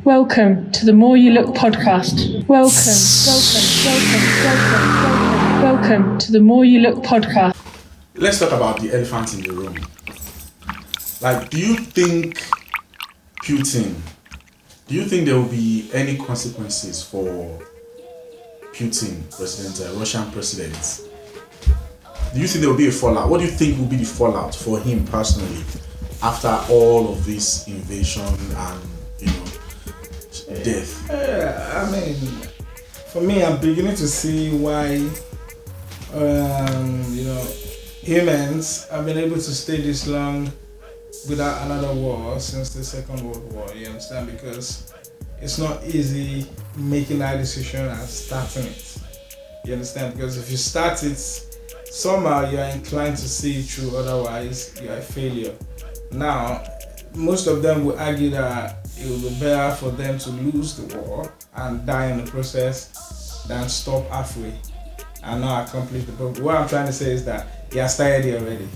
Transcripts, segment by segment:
Welcome to the More You Look podcast. Welcome to the More You Look podcast. Let's talk about the elephant in the room. Like, do you think there will be any consequences for Putin, Russian president? Do you think there will be a fallout? What do you think will be the fallout for him personally after all of this invasion and, death? For me, I'm beginning to see why, humans have been able to stay this long without another war since the Second World War. You understand? Because it's not easy making that decision and starting it. You understand? Because if you start it, somehow you're inclined to see it through, otherwise you're a failure. Now, most of them will argue that it will be better for them to lose the war and die in the process than stop halfway and not accomplish the purpose. What I'm trying to say is that he has started it already.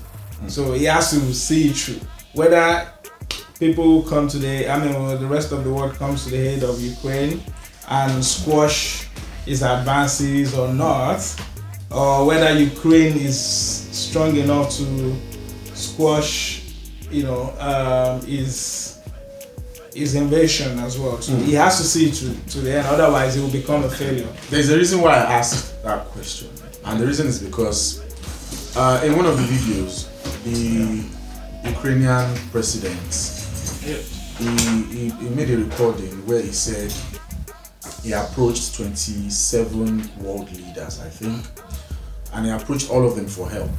So he has to see it through. Whether people come to the rest of the world comes to the aid of Ukraine and squash his advances or not, or whether Ukraine is strong enough to squash, his invasion as well. So he has to see it to the end, otherwise it will become a failure. There's a reason why I asked that question, and the reason is because in one of the videos, the Ukrainian president, he made a recording where he said he approached 27 world leaders, I think, and he approached all of them for help,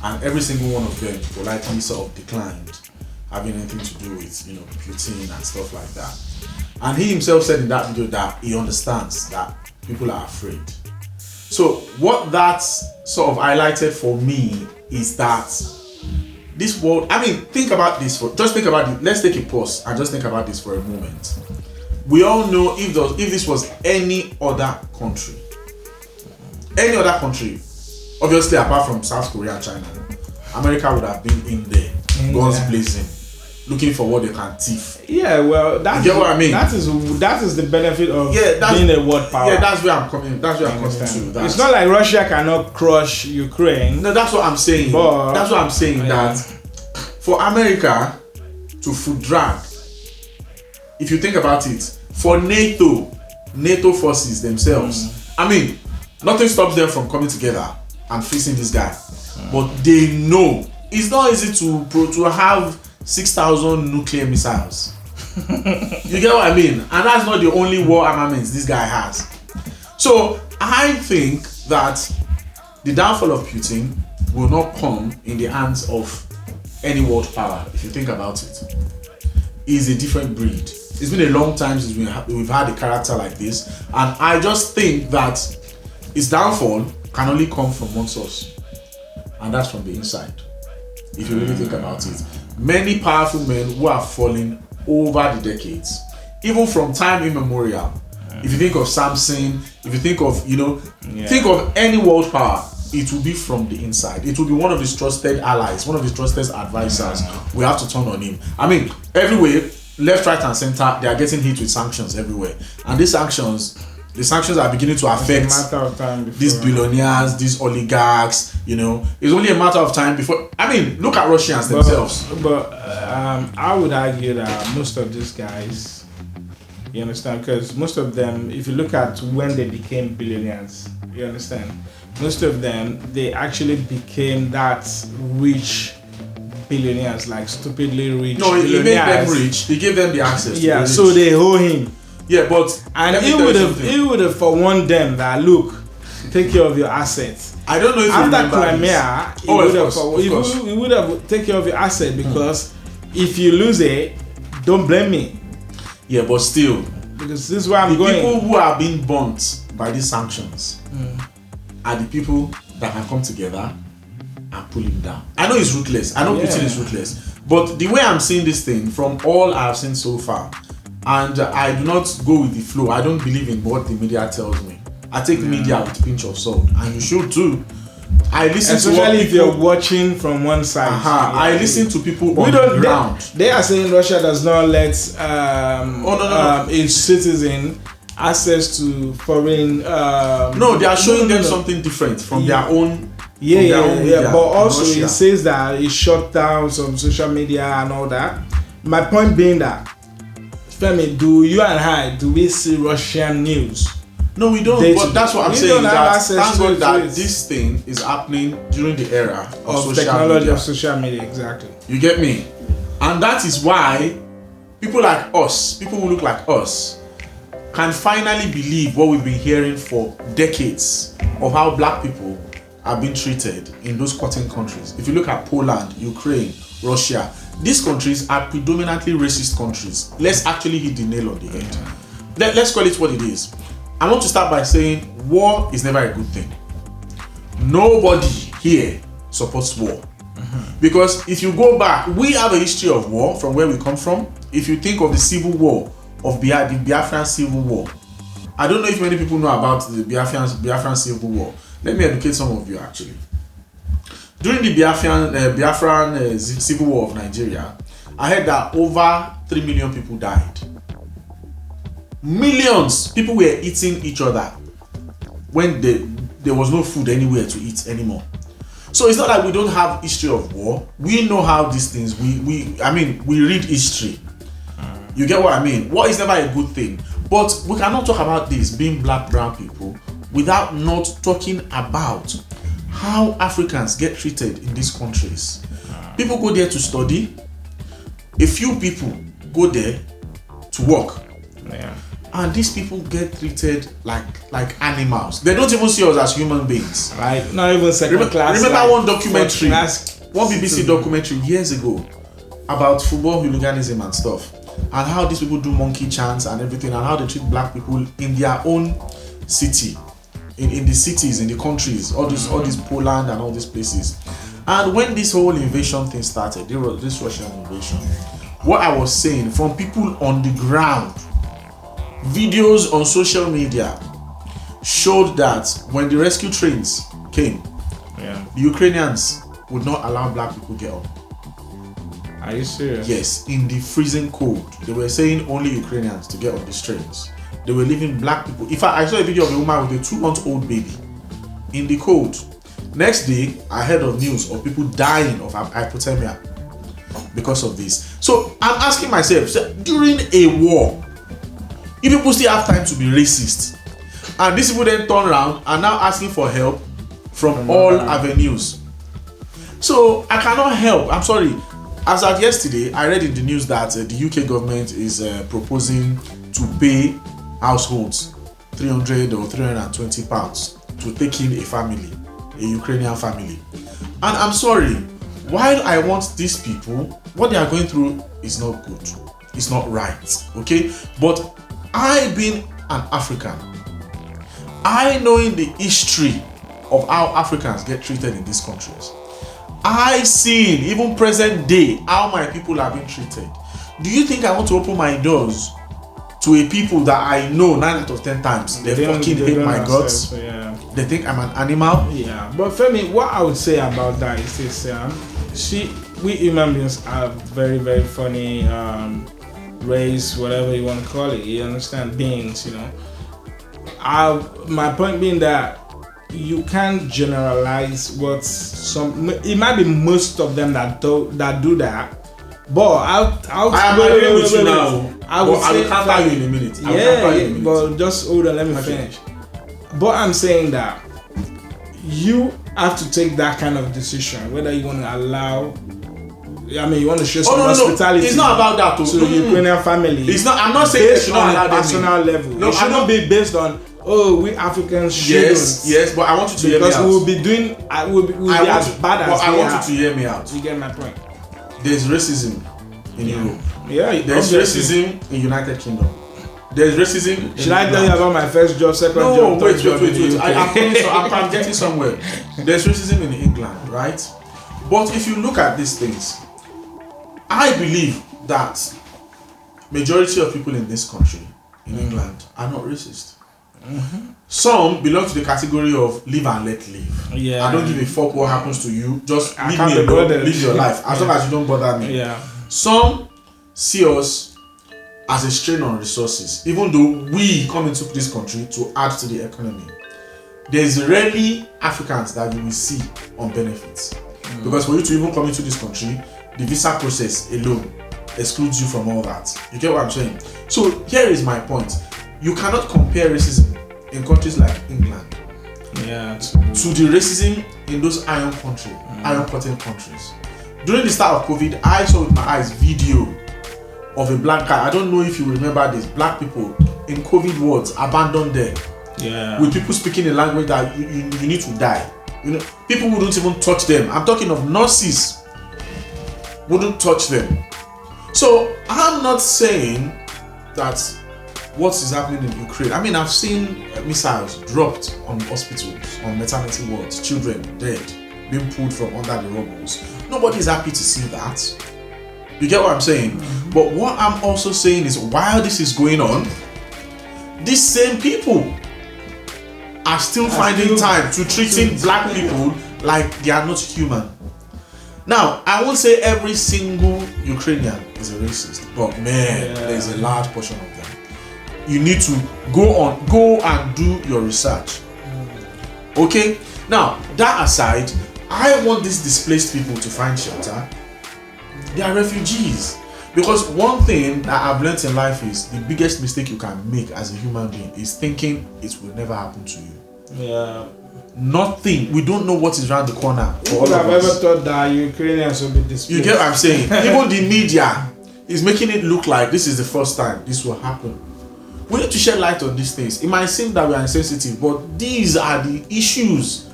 and every single one of them politely sort of declined having anything to do with Putin and stuff like that. And he himself said in that video that he understands that people are afraid. So what that sort of highlighted for me is that this world, think about this let's take a pause and just think about this for a moment. We all know if this was any other country, obviously apart from South Korea and China, America would have been in there, guns blazing, looking for what they can thief. Yeah, well, you get what I mean? That is the benefit of being a world power. Yeah, that's where I'm coming. That's where I'm coming to. It's not like Russia cannot crush Ukraine. No, that's what I'm saying. That for America to foot drag, if you think about it, for NATO forces themselves, nothing stops them from coming together and facing this guy. But they know it's not easy to have 6,000 nuclear missiles. You get what I mean? And that's not the only war armaments this guy has. So I think that the downfall of Putin will not come in the hands of any world power. If you think about it, he's a different breed. It's been a long time since we've had a character like this, and I just think that his downfall can only come from one source, and that's from the inside. If you really think about it, many powerful men who have fallen over the decades, even from time immemorial. If you think of Samson, if you think of think of any world power, it will be from the inside. It will be one of his trusted allies, one of his trusted advisors. We have to turn on him. Everywhere, left, right, and center, they are getting hit with sanctions everywhere, and the sanctions are beginning to affect these billionaires, these oligarchs. It's only a matter of time before. Look at Russians themselves. But I would argue that most of these guys, you understand, because most of them, if you look at when they became billionaires, you understand, most of them, they actually became that rich billionaires, like stupidly rich. No, he made them rich. He gave them the access. Yeah, so they owe him. Yeah, but he would have forewarned them that, look, take care of your assets. I don't know if after Crimea, he would have take care of your asset, because if you lose it, don't blame me. Yeah, but still, because this is where I'm going. The people who are being burnt by these sanctions are the people that can come together and pull him down. I know he's ruthless. I know Putin is ruthless, but the way I'm seeing this thing, from all I've seen so far, and I do not go with the flow. I don't believe in what the media tells me. I take media with a pinch of salt, and you should too. I listen to especially what if you're watching from one side. I listen to people on the ground. They are saying Russia does not let its citizen access to foreign. No, they are showing them something different from their own. But also it says that it shut down some social media and all that. My point being that, Femi, do you and I we see Russian news? No, we don't. But that's what I'm saying. Thank God that this thing is happening during the era of social technology media. of social media. Exactly. You get me? And that is why people like us, people who look like us, can finally believe what we've been hearing for decades of how black people are being treated in those cotton countries. If you look at Poland, Ukraine, Russia, these countries are predominantly racist countries. Let's actually hit the nail on the head. Let's call it what it is. I want to start by saying war is never a good thing. Nobody here supports war. Because if you go back, we have a history of war from where we come from. If you think of the civil war of the Biafran civil war, I don't know if many people know about the Biafran civil war. Let me educate some of you actually. During the Biafran civil war of Nigeria, I heard that over 3 million people died. Millions people were eating each other when there was no food anywhere to eat anymore. So it's not like we don't have history of war. We know how these things, we read history. You get what I mean? War is never a good thing. But we cannot talk about this being black, brown people without not talking about how Africans get treated in these countries. People go there to study. A few people go there to work. Yeah. And these people get treated like animals. They don't even see us as human beings. Right? Not even second class. Remember like one documentary, one BBC citizen. documentary years ago about football hooliganism and stuff, and how these people do monkey chants and everything, and how they treat black people in their own city, in the cities, in the countries, all this Poland and all these places. And when this whole invasion thing started, there was this Russian invasion. What I was saying from people on the ground, videos on social media showed that when the rescue trains came, the Ukrainians would not allow black people get on. Are you serious? Yes, in the freezing cold. They were saying only Ukrainians to get on these trains. They were leaving black people. In fact, I saw a video of a woman with a 2-month-old baby in the cold. Next day, I heard of news of people dying of hypothermia because of this. So I'm asking myself, during a war, if people still have time to be racist, and these people then turn around and now asking for help from all avenues. So I cannot help. I'm sorry. As of yesterday, I read in the news that the UK government is proposing to pay households 300 or 320 pounds to take in a family, a Ukrainian family. And I'm sorry, while I want these people, what they are going through is not good. It's not right. Okay? But I being an African, I knowing the history of how Africans get treated in these countries, I seen even present day how my people are being treated. Do you think I want to open my doors to a people that I know 9 out of 10 times they fucking hate my guts? They think I'm an animal. Yeah, but Femi, what I would say about that is this: we human beings are very, very funny race, whatever you want to call it. You understand, beings. You know, my point being that you can't generalize what it might be most of them that do that. But I am agreeing with you now. I will counter you in a minute. But just hold on, let me finish. But I'm saying that you have to take that kind of decision, whether you want to allow. I mean, you want to show some hospitality. It's not about that. To the Ukrainian family. It's not. I'm not saying based on a personal level. No, it should not be based on. Oh, we Africans shouldn't. Yes, but I want you to hear me out. Because we'll be doing, we'll be as bad as they are. I want you to hear me out. You get my point. There's racism in Europe. Yeah, there's racism in United Kingdom. There's racism. Should I tell you about my first job, second job, third job? Wait. I'm getting somewhere. There's racism in England, right? But if you look at these things, I believe that majority of people in this country, in England, are not racist. Some belong to the category of live and let live. Yeah. I don't give a fuck what happens to you. Just I leave can't me be alone. bothered. Live your life. As long as you don't bother me. Yeah. Some see us as a strain on resources, even though we come into this country to add to the economy. There's rarely Africans that you will see on benefits. Because for you to even come into this country, the visa process alone excludes you from all that. You get what I'm saying? So here is my point. You cannot compare racism in countries like England to the racism in those iron curtain countries. During the start of COVID, I saw with my eyes video of a black guy. I don't know if you remember this. Black people in COVID wards abandoned there. Yeah. With people speaking a language that you need to die. You know, people wouldn't even touch them. I'm talking of nurses wouldn't touch them. So I'm not saying that what is happening in Ukraine. I mean, I've seen missiles dropped on hospitals, on maternity wards, children dead, being pulled from under the rubbles. Nobody's happy to see that. You get what I'm saying? But what I'm also saying is, while this is going on, these same people are still finding time to treating black people like they are not human. Now, I won't say every single Ukrainian is a racist, but man, there's a large portion of them. You need to go and do your research. Okay? Now, that aside, I want these displaced people to find shelter. They are refugees. Because one thing that I've learned in life is the biggest mistake you can make as a human being is thinking it will never happen to you. Yeah. Nothing. We don't know what is around the corner. Who would have ever thought that Ukrainians will be displaced? You get what I'm saying? Even the media is making it look like this is the first time this will happen. We need to shed light on these things. It might seem that we are insensitive, but these are the issues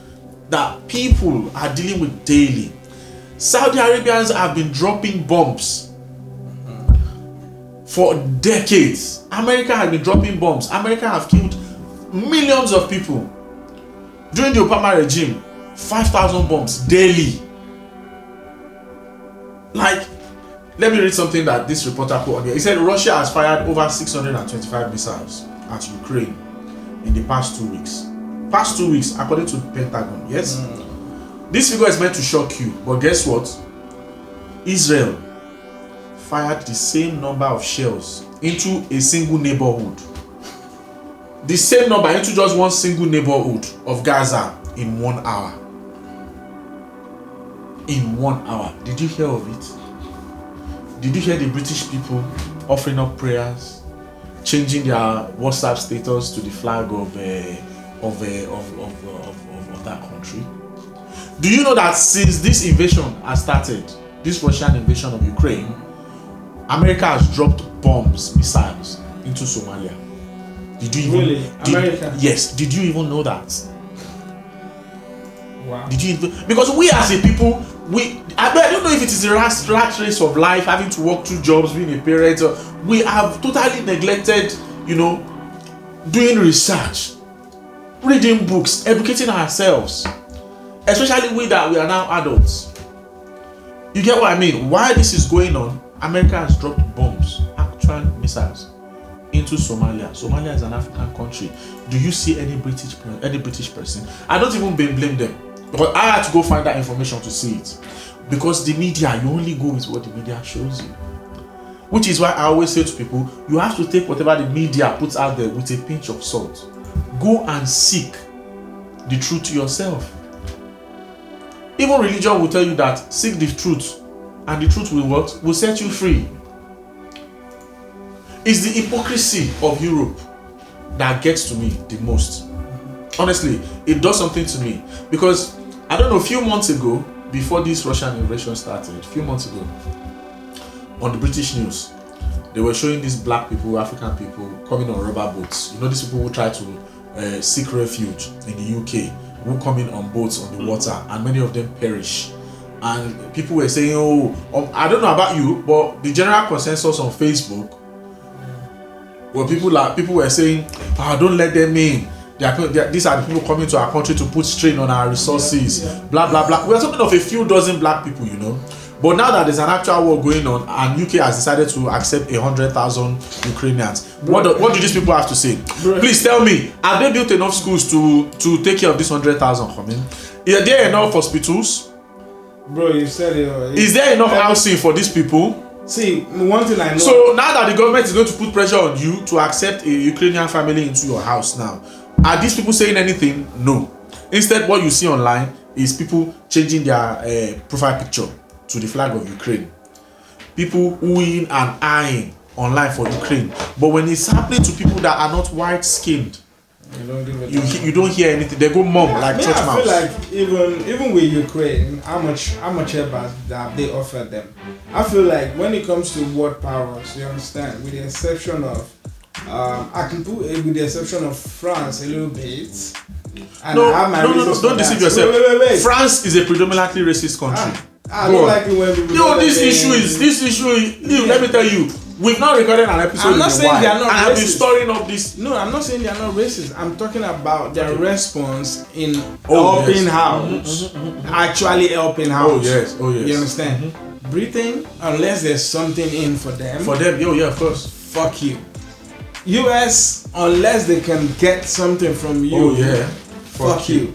that people are dealing with daily. Saudi Arabians have been dropping bombs for decades. America has been dropping bombs. America have killed millions of people. During the Obama regime, 5,000 bombs daily. Like, let me read something that this reporter put on here. He said Russia has fired over 625 missiles at Ukraine in the past 2 weeks. Past 2 weeks, according to the Pentagon. Yes? This figure is meant to shock you, but guess what? Israel fired the same number of shells into a single neighborhood. The same number into just one single neighborhood of Gaza in 1 hour. In 1 hour. Did you hear of it? Did you hear the British people offering up prayers, changing their WhatsApp status to the flag of that country? Do you know that since this invasion has started, this Russian invasion of Ukraine, America has dropped bombs, missiles into Somalia? Did you even? Really? America? Yes. Did you even know that? Wow. Did you even? Because we as a people, I don't know if it is the rat race of life, having to work 2 jobs, being a parent. We have totally neglected, doing research, reading books, educating ourselves. Especially we that we are now adults. You get what I mean? While this is going on, America has dropped bombs, actual missiles, into Somalia. Somalia is an African country. Do you see any British person? I don't even blame them, because I had to go find that information to see it. Because the media, you only go with what the media shows you. Which is why I always say to people, you have to take whatever the media puts out there with a pinch of salt. Go and seek the truth yourself. Even religion will tell you that seek the truth, and the truth will what? Will set you free. It's the hypocrisy of Europe that gets to me the most. Honestly, it does something to me, because I don't know, a few months ago, before this Russian invasion started, a few months ago, on the British news, they were showing these black people, African people, coming on rubber boats. You know, these people who try to seek refuge in the UK, who come in on boats on the water, and many of them perish. And people were saying, I don't know about you, but the general consensus on Facebook, where people were saying, don't let them in. These are the people coming to our country to put strain on our resources, blah blah blah. We are talking of a few dozen black people, But now that there's an actual war going on and UK has decided to accept 100,000 Ukrainians, what do these people have to say? Please tell me, have they built enough schools to take care of this 100,000 coming? Are there enough hospitals? Bro, you said it. Is there enough housing for these people? See, one thing I know. So now that the government is going to put pressure on you to accept a Ukrainian family into your house now, are these people saying anything? No. Instead, what you see online is people changing their profile picture to the flag of Ukraine. People oohing and eyeing online for Ukraine. But when it's happening to people that are not white-skinned, you don't hear anything. They go mum like church mouse. I feel like even with Ukraine, how much about that they offered them. I feel like when it comes to world powers, you understand, with the exception of I can put it with the exception of France a little bit. And no, don't deceive yourself. Wait. France is a predominantly racist country. I don't like it when people this issue is let me tell you, we've not recorded an episode. I'm not saying they are not racist. I've been storing up this. No, I'm not saying they are not racist. I'm talking about their response in helping house. Actually helping house. Oh yes. You understand? Britain, unless there's something in for them. Of course. Fuck you. US, unless they can get something from you. Fuck you.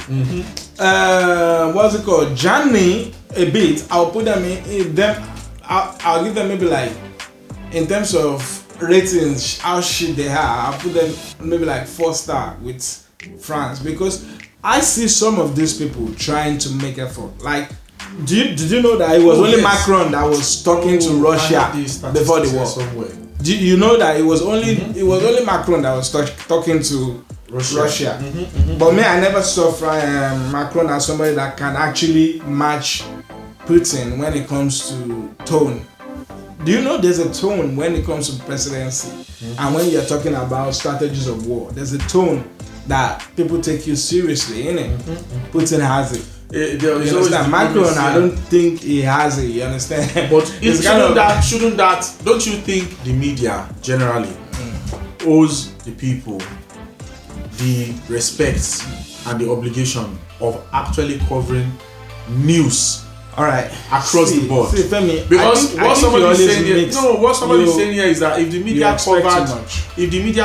What's it called? Germany, a bit. I'll put them in them. I'll give them maybe like, in terms of ratings, how shit they are. I'll put them maybe like 4-star with France, because I see some of these people trying to make effort. Like, did you know that it was only Macron that was talking to Russia before the war? Somewhere. Do you know that it was only Macron that was talking to Russia? But me, I never saw Macron as somebody that can actually match Putin when it comes to tone. Do you know there's a tone when it comes to presidency, and when you're talking about strategies of war, there's a tone that people take you seriously, innit? Putin has it. You understand? Macron, I don't think he has it. You understand? But shouldn't that? Don't you think the media generally owes the people the respect and the obligation of actually covering news? All right, across the board. See, Femi, because what somebody is saying here, is saying here is that if the media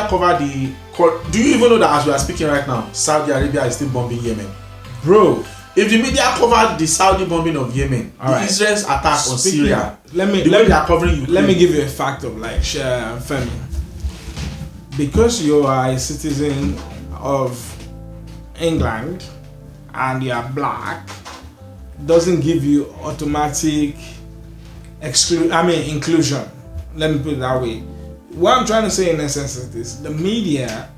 covered do you even know that as we are speaking right now, Saudi Arabia is still bombing Yemen, bro? If the media covered the Saudi bombing of Yemen, Israel's attack on Syria, let me give you a fact of like Femi. Because you are a citizen of England and you are black, doesn't give you automatic inclusion. Let me put it that way. What I'm trying to say in essence is this: the media,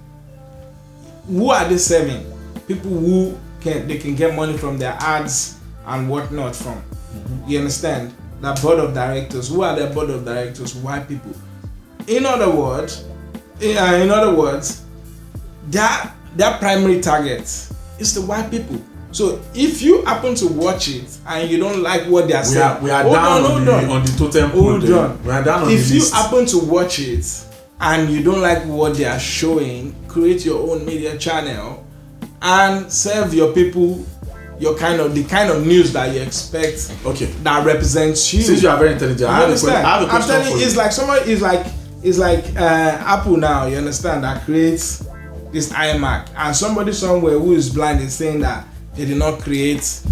who are they serving? People who can get money from their ads and whatnot from. You understand? The board of directors. Who are the board of directors? White people. In other words, their primary target is the white people. So if you happen to watch it and you don't like what they are saying, we are down on the totem pole. We are down on the list. If you happen to watch it and you don't like what they are showing, create your own media channel and serve your people the kind of news that you expect. Okay. That represents you. Since you are very intelligent, I have a question. I'm telling you, it's like somebody is like Apple now. You understand, that creates this iMac, and somebody somewhere who is blind is saying that they did not create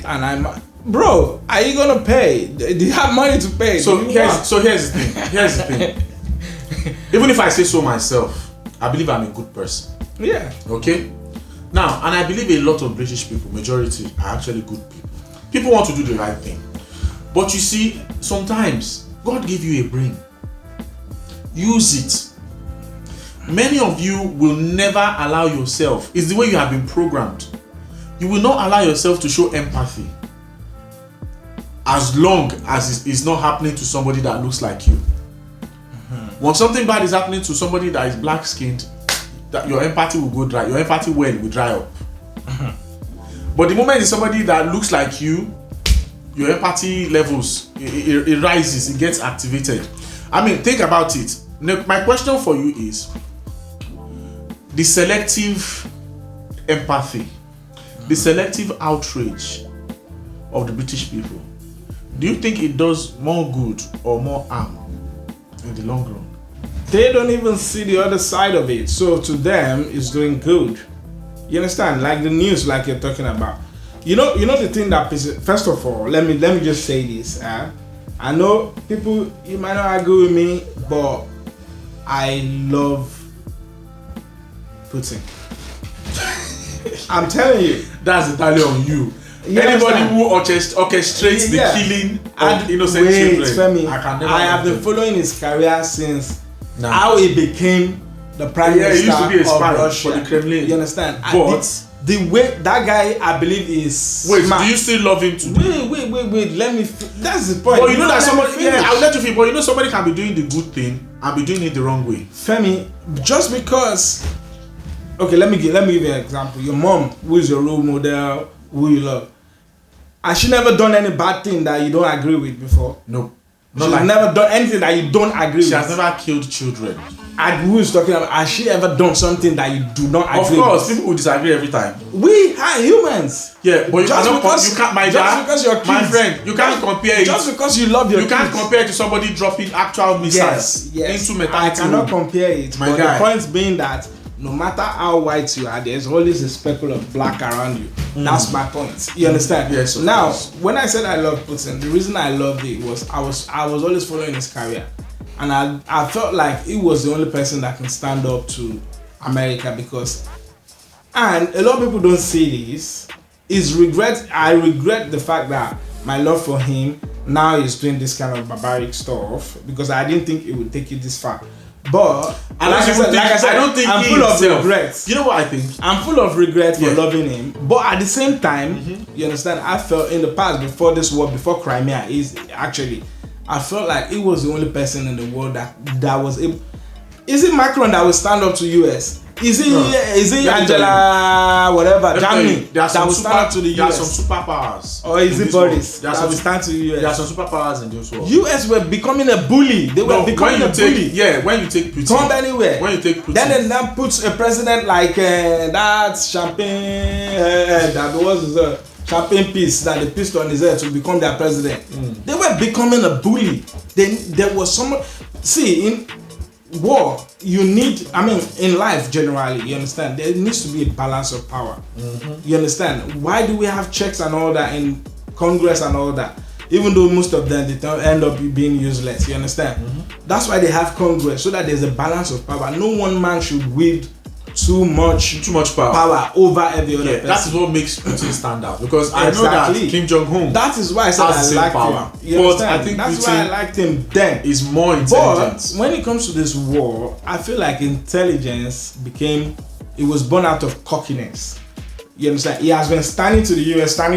an iMac. Bro, are you gonna pay? Do you have money to pay? So here's the thing. Even if I say so myself, I believe I'm a good person. Yeah. Okay. Now, and I believe a lot of British people, majority, are actually good people. People want to do the right thing. But you see, sometimes God gave you a brain. Use it. Many of you will never allow yourself. It's the way you have been programmed. You will not allow yourself to show empathy as long as it's not happening to somebody that looks like you. When something bad is happening to somebody that is black skinned, that your empathy will go dry. Your empathy well will dry up. But the moment it's somebody that looks like you, your empathy levels it rises, it gets activated. I mean, think about it. Now, my question for you is the selective empathy, the selective outrage of the British people. do you think it does more good or more harm in the long run? They don't even see the other side of it. So to them, it's doing good. You understand? Like the news, like you're talking about. You know the thing that first of all, let me just say this. I know people, you might not agree with me, but I love Putin. I'm telling you. That's entirely on you. Anybody who orchestrates the killing of innocent children. Femi, I have been following his career since how he became the prime minister he used to be a spy of Russia. For the Kremlin. You understand? But the way that guy, I believe, is wait, smart. do you still love him today? Wait. Let me. That's the point. But you know that somebody. Yeah, I'll let you finish. But you know somebody can be doing the good thing and be doing it the wrong way. Femi, just because. Okay, let me give you an example. Your mom, who is your role model, who you love, has she never done any bad thing that you don't agree with before? No. She's never done anything that you don't agree with. She has never killed children. And who is talking about? Has she ever done something that you do not agree with? Of course, people will disagree every time. We are humans. Yeah, but you can't. My friend, you can't compare it. Just because you love your kids. You can't compare it to somebody dropping actual missiles into maternity. I cannot compare it. My guy. The point being that no matter how white you are, there's always a speckle of black around you. That's my point. You understand? Yes. Now, when I said I love Putin, the reason I loved it was I was always following his career, and I felt like he was the only person that can stand up to America because, and a lot of people don't see this. I regret the fact that my love for him now is doing this kind of barbaric stuff because I didn't think it would take it this far. But I don't think I'm full of regrets. You know what I think? I'm full of regret for loving him. But at the same time, you understand, I felt in the past before this war, before Crimea, I felt like he was the only person in the world that was able. Is it Macron that will stand up to US? Is it Angela whatever Germany that will stand up to the US? There are some superpowers. Or is it Boris that will stand to the US? There are some superpowers in this world. US were becoming a bully. They were becoming a bully. Yeah, when you take Putin. Come anywhere. When you take Putin. Then they now put a president like that champagne that was a champagne piece that they pissed on his head to become their president. They were becoming a bully. Then there was someone. See, in war, you need, in life generally, you understand, there needs to be a balance of power. You understand? Why do we have checks and all that in Congress and all that? Even though most of them, they end up being useless, you understand? That's why they have Congress, so that there's a balance of power. No one man should wield too much power over every other person. That is what makes Putin stand out, because I know that Kim Jong-un, that is why I said I liked power. him. But I think that's Putin, why I liked him then. Is more intelligent. But when it comes to this war, I feel like intelligence was born out of cockiness. You understand? He has been standing to the US, for I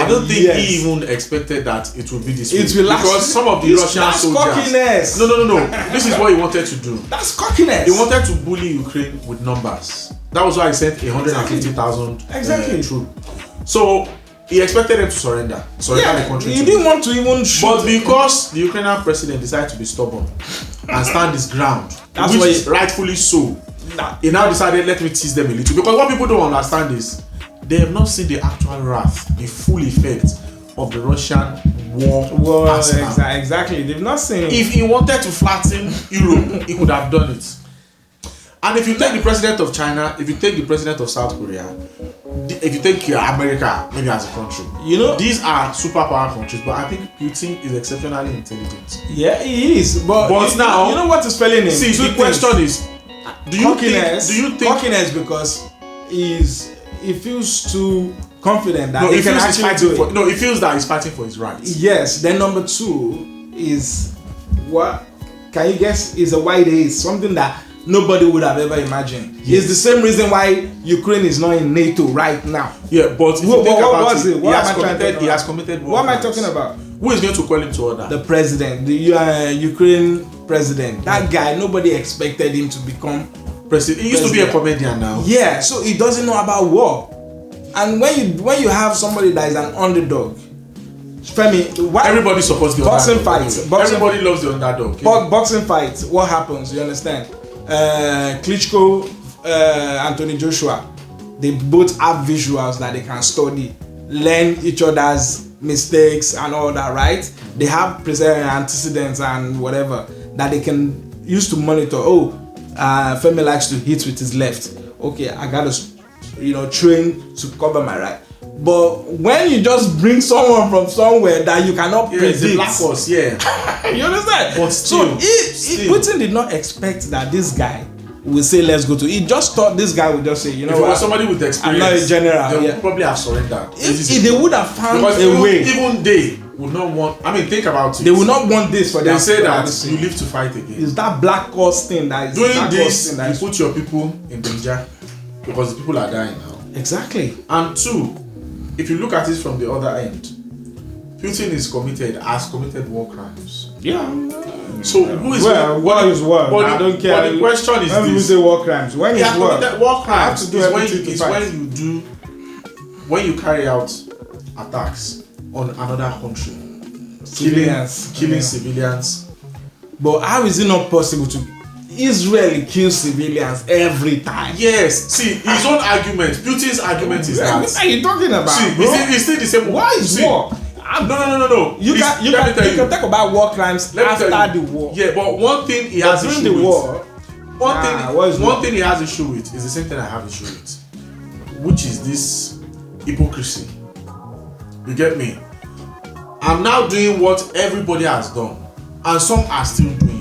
don't think years. he even expected that it would be this way. Because some of the Russian soldiers. Cockiness. No. This is what he wanted to do. That's cockiness. He wanted to bully Ukraine with numbers. That was why he sent 150,000 troops. So he expected them to surrender the country. He didn't want to even shoot. But because the Ukrainian president decided to be stubborn and stand his ground, which is rightfully so, he now decided, let me tease them a little. Because what people don't understand is they have not seen the actual wrath, the full effect of the Russian war arsenal. Exactly. They've not seen it. If he wanted to flatten Europe, he could have done it. And if you take the president of China, if you take the president of South Korea, if you take America, maybe as a country, these are superpower countries. But I think Putin is exceptionally intelligent. Yeah, he is. But now, you know what is failing him? See, so the question is, do you think cockiness because he feels too confident that he can actually do it. He feels that he's fighting for his rights. Yes. Then number two is what? Can you guess? Is a white haze, something that nobody would have ever imagined. Yes. It's the same reason why Ukraine is not in NATO right now. Yeah, but if you think about it, he has committed. What am I talking about? Who is going to call him to order? The president, the Ukraine president. That guy, nobody expected him to become president. He used to be a comedian now. Yeah, so he doesn't know about war. And when you have somebody that is an underdog, Femi, everybody supports the boxing underdog. Everybody loves the underdog. Boxing fight. What happens? You understand? Klitschko, Anthony Joshua, they both have visuals that they can study, learn each other's mistakes and all that, right? They have antecedents and whatever that they can use to monitor. Femi likes to hit with his left. Okay, I gotta, train to cover my right. But when you just bring someone from somewhere that you cannot predict, the black horse, you understand? But still, Putin did not expect that this guy will say let's go to. He just thought this guy would just say, if it was somebody with experience, I'm not a general. They would probably have surrendered. If they would have found a way, even they would not want. I mean, think about it. They would not want this for them. They say that you live to fight again. It's that black horse thing that is doing this. You put your people in danger because the people are dying now. Exactly. And two, if you look at it from the other end, Putin has committed war crimes. Yeah. So who is war is war? I don't care. But the question is when this: say war crimes, when is war? War crimes is when you carry out attacks on another country, killing civilians. But how is it not possible to Israel kill civilians every time? Yes. See, his own argument, Putin's argument is that. What are you talking about? See, bro? It's still the same. Why is war? No. You can talk about war crimes after the war. Yeah, but one thing he has issue during the with. war. One thing he has issue with is the same thing I have issue with, which is this hypocrisy. You get me? I'm now doing what everybody has done, and some are still doing.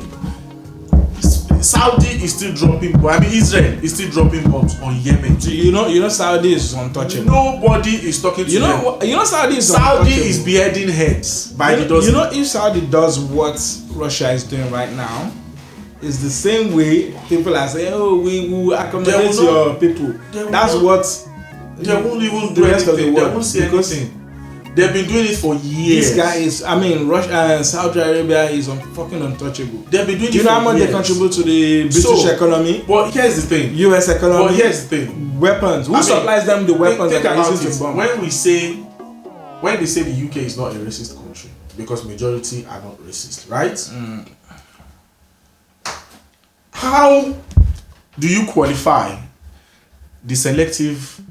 Saudi is still dropping. Israel is still dropping bombs on Yemen. You know, Saudi is untouchable. Nobody is talking to them. You know, Saudi is beheading heads by the dozen. You know, if Saudi does what Russia is doing right now, it's the same way people are saying, "Oh, we will accommodate your people." That's what they won't even the do rest anything. of the world. They won't see anything. They've been doing it for years. This guy is, Russia and Saudi Arabia is fucking untouchable. They've been doing it for years. Do you know how much they contribute to the British economy? But here's the thing. US economy. But here's the thing. Weapons. Who supplies them the weapons that are using to bomb? When they say the UK is not a racist country because majority are not racist, right? How do you qualify the selective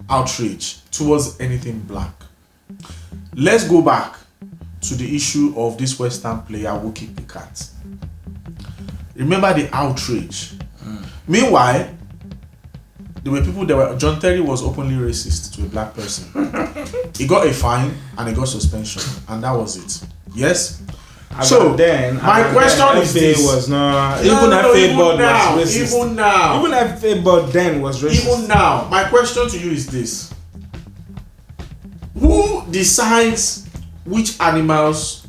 outrage towards anything black? Let's go back to the issue of this Western player who kicked the cat. Remember the outrage. Meanwhile, there were people John Terry was openly racist to a black person. He got a fine and he got suspension, and that was it. Yes? So then, my question is this: was not even FA board was racist. Even FA board then was racist. Even now, my question to you is this: who decides which animals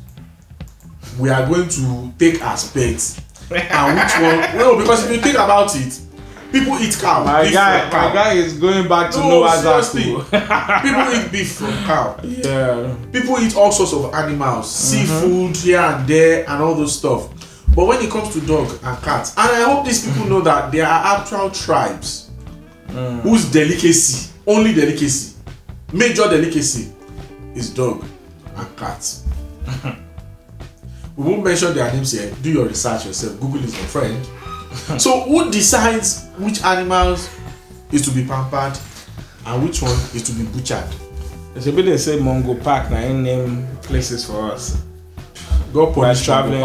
we are going to take as pets and which one? No, because if you think about it, people eat cow. My guy is going back to Noah's Ark. People eat beef from cow. Yeah. People eat all sorts of animals, seafood here and there, and all those stuff. But when it comes to dog and cat, and I hope these people know that there are actual tribes whose only delicacy, major delicacy, is dog and cat. We won't mention their names here. Do your research yourself. Google is your friend. So who decides which animals is to be pampered and which one is to be butchered? There's a bit they say Mongo Park now in name places for us. Go police traveling.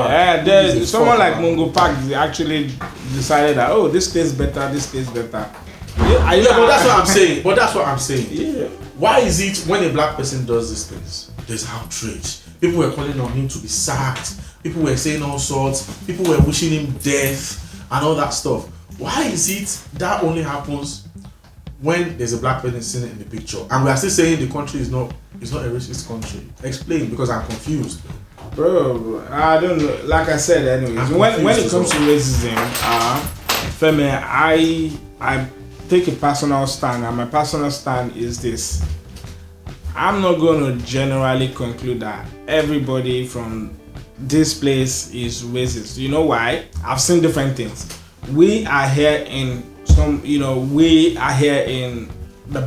There's someone like Mongo Park actually decided that this tastes better, this tastes better. But that's what I'm saying. Yeah. Why is it when a black person does these things, there's outrage? People were calling on him to be sacked. People were saying all sorts. People were wishing him death and all that stuff. Why is it that only happens when there's a black person sitting in the picture, and we are still saying the country is not a racist country? Explain, because I'm confused. Bro, I don't know. Like I said, anyways, when it comes to racism, Femi, I take a personal stand, and my personal stand is this: I'm not going to generally conclude that everybody from this place is racist. You know why? I've seen different things. We are here in the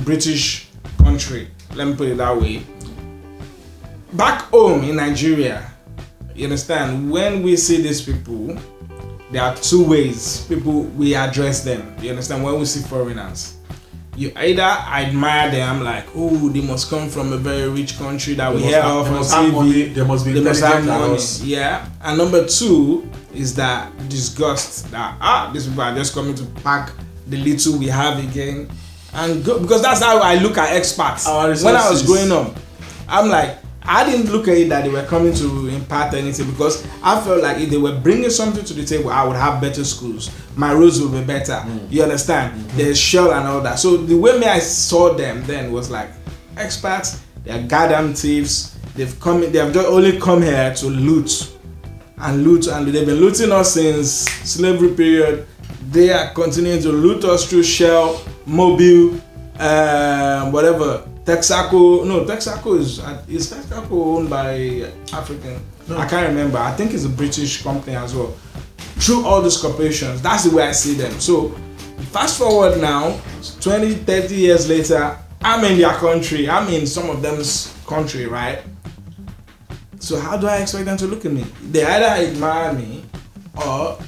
British country. Let me put it that way. Back home in Nigeria, you understand, when we see these people, there are two ways we address them. You understand? When we see foreigners, You either admire them, like, oh, they must come from a very rich country that we hear of on TV. They must be They must have intelligent than money. us. Yeah. And number two is that disgust that these people are just coming to pack the little we have again and go, because that's how I look at expats. When I was growing up, I'm like, I didn't look at it that they were coming to impart anything, because I felt like if they were bringing something to the table, I would have better schools. My roads would be better. You understand? There's shell and all that. So the way I saw them then was like, expats, they're goddamn thieves. They have just only come here to loot. And they've been looting us since slavery period. They are continuing to loot us through Shell, Mobile, whatever. Texaco is Texaco owned by African? No. I can't remember. I think it's a British company as well. Through all these corporations, that's the way I see them. So fast forward now, 20, 30 years later, I'm in their country. I'm in some of them's country, right? So how do I expect them to look at me? They either admire me or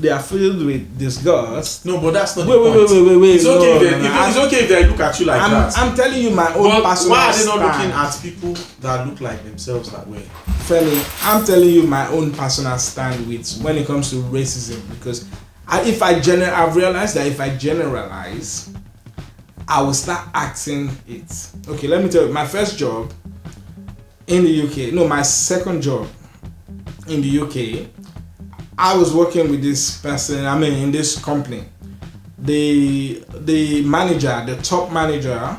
they are filled with disgust. No, but that's not the point. Wait. It's okay if they look at you like that. I'm telling you my own personal why are they not stand. looking at people that look like themselves that way? Femi, I'm telling you my own personal stand with when it comes to racism, because I've realized that if I generalize, I will start acting it. Okay, let me tell you, my first job in the UK, no, my second job in the UK, I was working with this person, in this company. The manager, the top manager,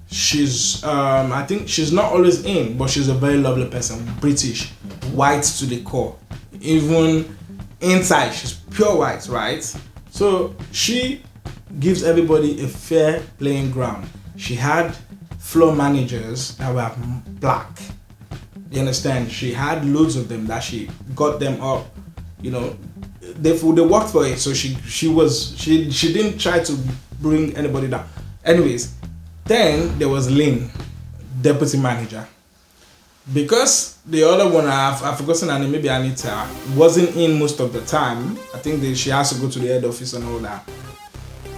she's, I think she's not always in, but she's a very lovely person, British, white to the core. Even inside, she's pure white, right? So she gives everybody a fair playing ground. She had floor managers that were black. You understand? She had loads of them that she got them up. They worked for it. So she didn't try to bring anybody down. Anyways, then there was Lynn, deputy manager. Because the other one, I've forgotten her name, maybe Anita, wasn't in most of the time. I think she has to go to the head office and all that.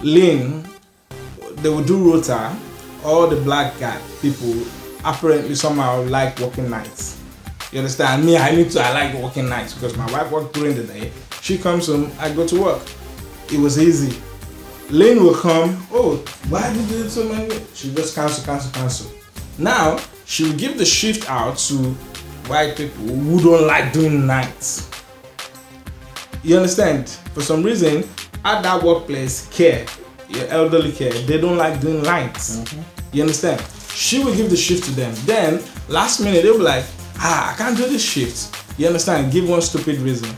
Lynn, they would do rota. All the black guy people apparently somehow like working nights. You understand? Me, I like working nights because my wife worked during the day. She comes home, I go to work. It was easy. Lynn will come, oh, why did you do so many? She just cancel. Now, she will give the shift out to white people who don't like doing nights. You understand? For some reason, at that workplace, your elderly care, they don't like doing nights. You understand? She will give the shift to them. Then, last minute, they'll be like, I can't do this shift. You understand? Give one stupid reason.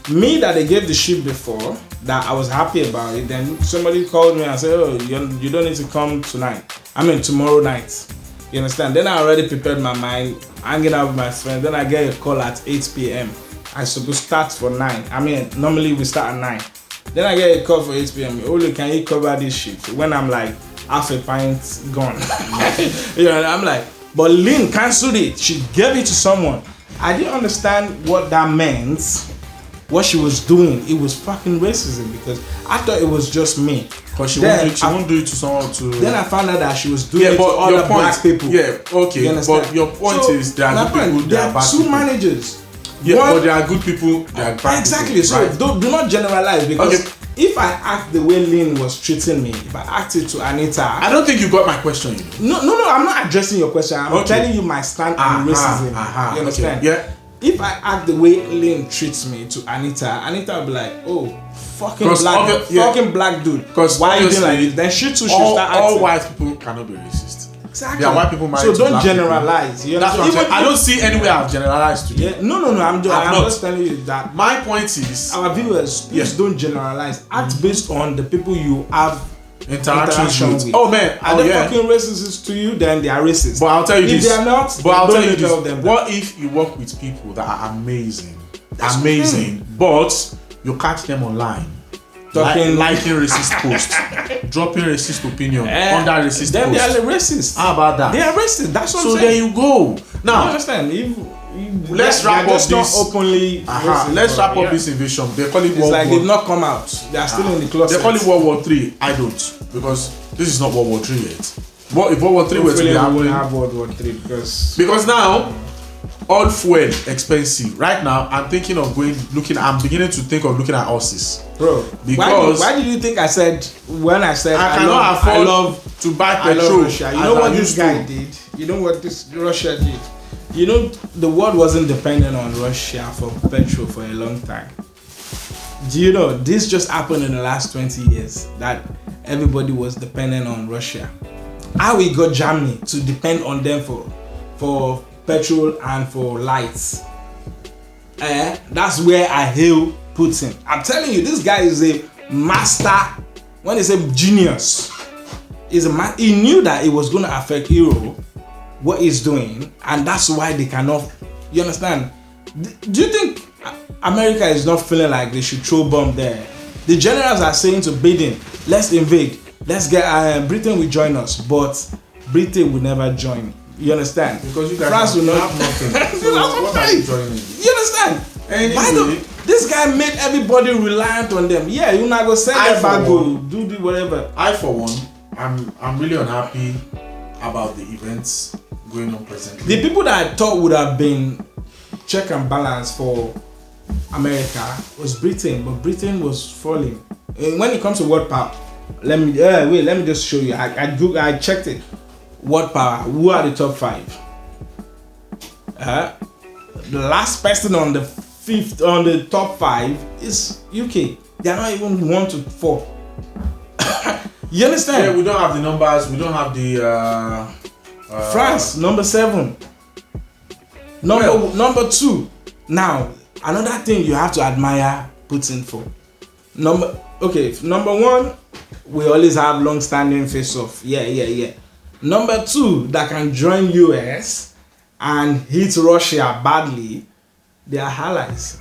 Me that they gave the shift before, that I was happy about it, then somebody called me and said, oh, you don't need to come tonight. Tomorrow night. You understand? Then I already prepared my mind, hanging out with my friend. Then I get a call at 8 p.m. I supposed to start for 9. Normally we start at 9. Then I get a call for 8 p.m. Oli, can you cover this shift? When I'm like, half a pint gone. I'm like, but Lynn cancelled it. She gave it to someone. I didn't understand what that meant, what she was doing. It was fucking racism, because I thought it was just me. Because she won't do it to someone to... Then I found out that she was doing it to other black people. Yeah, okay. But your point is there are good people, there are bad two people. managers. Yeah, but there are good people, there are bad exactly. people. Exactly. So do not generalize, because if I act the way Lynn was treating me, if I acted to Anita... I don't think you got my question. No, I'm not addressing your question. I'm telling you my stand on racism. You understand? Okay. Yeah. If I act the way Lynn treats me to Anita will be like, oh, fucking black dude. Why are you doing like this? Then she too should start acting. All white people cannot be racist. Exactly. There are white people married so to don't black generalize. People. That's what I'm saying. I don't see anywhere I've generalized today. Yeah, no. I'm just telling you that. My point is, our viewers, please don't generalize. Act based on the people you have interaction with. Oh man, are they fucking racist to you? Then they are racist. But I'll tell you if this. If they are not, but I'll tell you tell this. Them what if you work with people that are amazing, but you catch them online? Liking racist posts, dropping racist opinion under racist then posts. They are racist. How about that? They are racist. That's what I'm saying. So there you go. Now, you understand? If let's wrap up this. Not openly. Let's wrap up this invasion. They call it it's World like War. they've not come out. They are still in the closet. They call it World War 3. I don't, because this is not World War 3 yet. What if World War 3 were to be happening? Have World War 3 because now all fuel expensive. Right now, I'm thinking of I'm beginning to think of looking at horses. Bro, because why did you think I said when I said I cannot afford to buy petrol? Russia. You know what this guy did? You know what this Russia did? You know the world wasn't dependent on Russia for petrol for a long time. Do you know this just happened in the last 20 years that everybody was dependent on Russia? How we got Germany to depend on them for petrol and for lights. That's where I hail Putin. I'm telling you, this guy is a master. When they say genius, he knew that it was going to affect Europe, what he's doing, and that's why they cannot. You understand? Do you think America is not feeling like they should throw bomb there? The generals are saying to Biden, let's invade. Let's get Britain will join us, but Britain will never join. You understand? Because you guys France will not have nothing. So what are you joining? You understand? Anyway, this guy made everybody reliant on them. Yeah, you not go send them back, go do whatever. I for one, I'm really unhappy about the events going on presently. The people that I thought would have been check and balance for America was Britain, but Britain was falling. And when it comes to world power, let me just show you. I checked it. World power. Who are the top 5? The last person on the top 5 is UK. They are not even 1 to 4. You understand? Yeah, we don't have the numbers. We don't have the France number 7. Number 2. Now another thing you have to admire Putin for. Number 1, we always have long-standing face-off. Yeah. Number 2, that can join US and hit Russia badly, they are allies.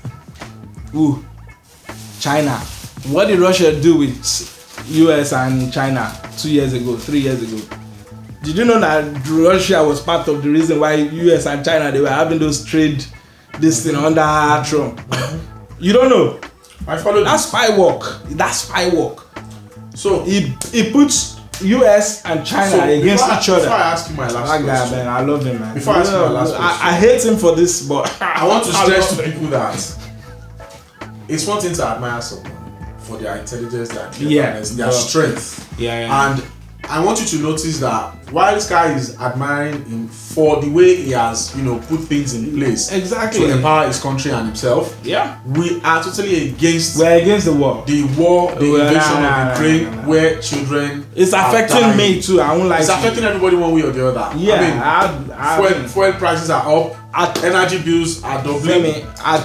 China. What did Russia do with US and China 2 years ago, 3 years ago? Did you know that Russia was part of the reason why US and China, they were having those trade thing under Trump? You don't know? I followed. That's spy work. So he puts US and China against each other. Before I ask you my last question, guy, man, I love him, man. Before I ask you my last question, I hate him for this, but I want to stress to people that it's one thing to admire someone for their intelligence, their cleverness, their strength. And I want you to notice that while this guy is admiring him for the way he has, put things in place to empower his country and himself, we are totally against. We're against the war. The invasion of Ukraine, where children. It's affecting me too. I won't like. It's affecting everybody one way or the other. Yeah, fuel prices are up. Energy bills are doubling. I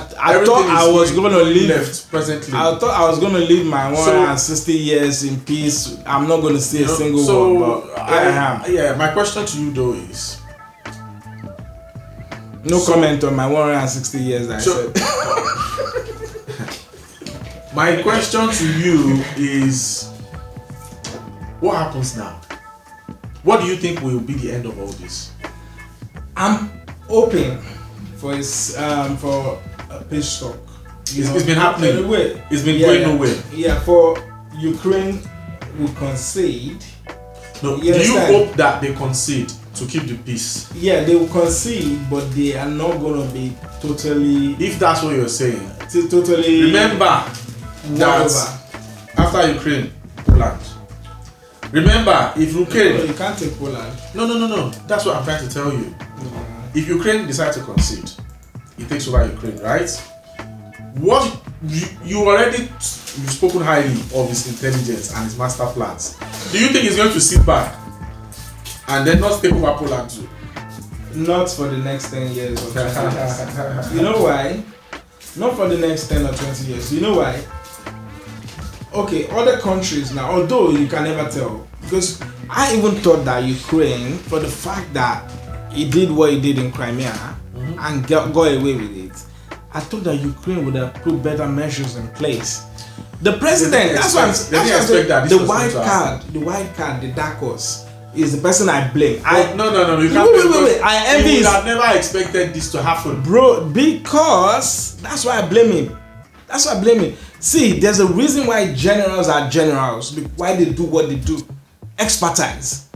thought I was going to leave. Presently, I thought I was going to live my 160 years in peace. I'm not going to see a single one. But my question to you though is. No comment on my 160 years. Said. My question to you is, what happens now? What do you think will be the end of all this? I'm hoping for a peace talk. It's been happening. Anyway. It's been going nowhere. Yeah, for Ukraine will concede. No, do you hope that they concede to keep the peace? Yeah, they will concede, but they are not going to be totally. If that's what you're saying, totally. Remember that after Ukraine, Poland. Remember, if Ukraine. No, you can't take Poland. No. That's what I'm trying to tell you. If Ukraine decides to concede, it takes over Ukraine, right? What you've spoken highly of his intelligence and his master plans. Do you think he's going to sit back and then not take over Poland too? Not for the next 10 years or 20 years. You know why? Not for the next 10 or 20 years. You know why? Okay, other countries now, although you can never tell, because I even thought that Ukraine, for the fact that he did what he did in Crimea and got away with it, I thought that Ukraine would have put better measures in place. The president, the wild card, the dark horse, is the person I blame. No. You can't. Wait. I envy. You would have never expected this to happen, bro. Because that's why I blame him. See, there's a reason why generals are generals. Why they do what they do. Expertise.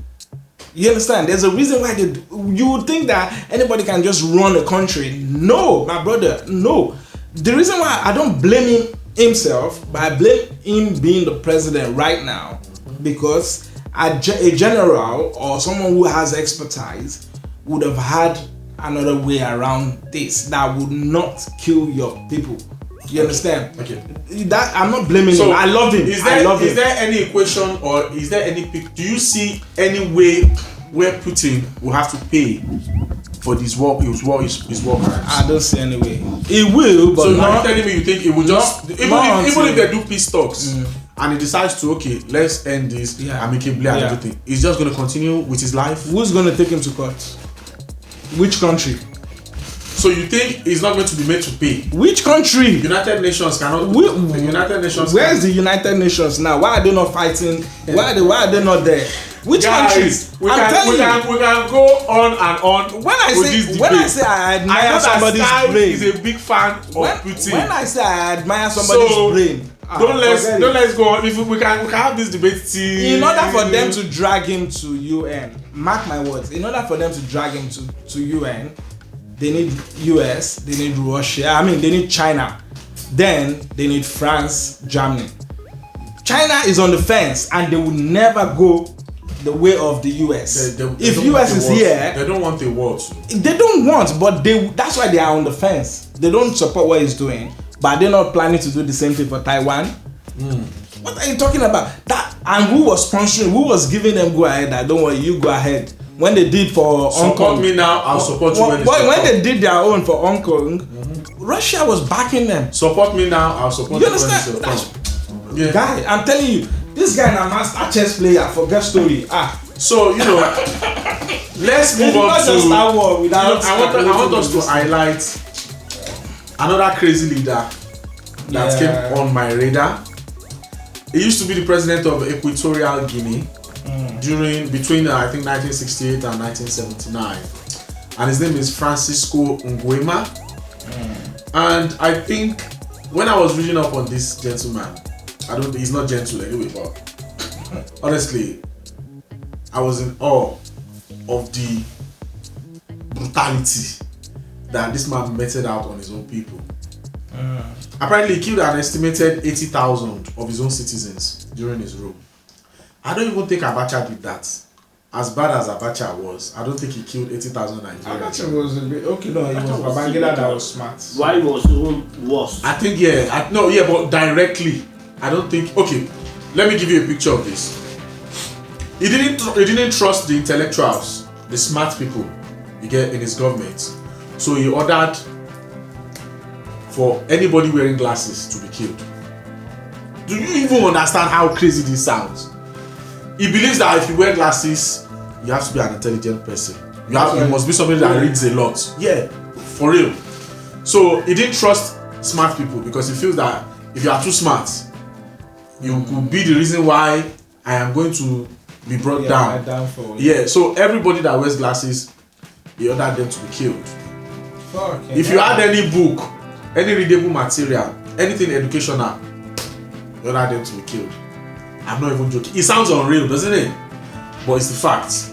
You understand? There's a reason why they do. You would think that anybody can just run a country. No, my brother. No. The reason why I don't blame himself, but I blame him being the president right now, because a general or someone who has expertise would have had another way around this that would not kill your people. You understand? Okay. That I'm not blaming him. I love him. Is there any equation, or is there any? Do you see any way where Putin will have to pay for his war crimes? I don't see any way. It will, but so not. Are you telling me you think it will just even if they do peace talks and he decides to let's end this amicably and everything, he's just going to continue with his life? Who's going to take him to court? Which country? So you think he's not going to be made to pay? Which country? United Nations cannot. United Nations. Where's the United Nations now? Why are they not fighting? Why are they not there? Which countries? We can go on and on. When I say I admire somebody's brain, is a big fan of Putin. When I say I admire somebody's brain, let's go on. If we can have this debate till. In order for them to drag him to UN, mark my words. In order for them to drag him to UN, they need US, they need Russia. They need China. Then they need France, Germany. China is on the fence, and they will never go the way of the US. If US is here, they don't want a war. They don't want, but that's why they are on the fence. They don't support what he's doing, but they're not planning to do the same thing for Taiwan. What are you talking about? And who was sponsoring? Who was giving them go ahead? Don't worry, you go ahead. When they did for Hong Kong, support me now. I'll support you when they did their own for Hong Kong, Russia was backing them. Support me now. I'll support you. You understand? Guy, I'm telling you, this guy is a master chess player. Forget story. So let's move on to Star Wars without. I want us to highlight another crazy leader that came on my radar. He used to be the president of Equatorial Guinea between I think 1968 and 1979, and his name is Francisco Nguema. And I think when I was reading up on this gentleman, he's not gentle anyway, but honestly, I was in awe of the brutality that this man meted out on his own people. Apparently, he killed an estimated 80,000 of his own citizens during his rule. I don't even think Abacha did that. As bad as Abacha was, I don't think he killed 80,000 Nigerians. Abacha was a bit it was Babangida that was smart. Why was even worse? I think but directly, I don't think. Okay, let me give you a picture of this. He didn't trust the intellectuals, the smart people you get in his government, so he ordered for anybody wearing glasses to be killed. Do you even understand how crazy this sounds? He believes that if you wear glasses, you have to be an intelligent person. You must be somebody that reads a lot. Yeah, for real. So he didn't trust smart people because he feels that if you are too smart, you could be the reason why I am going to be brought down. So everybody that wears glasses, he ordered them to be killed. If you had any book, any readable material, anything educational, he ordered them to be killed. I'm not even joking. It sounds unreal, doesn't it? But it's the fact.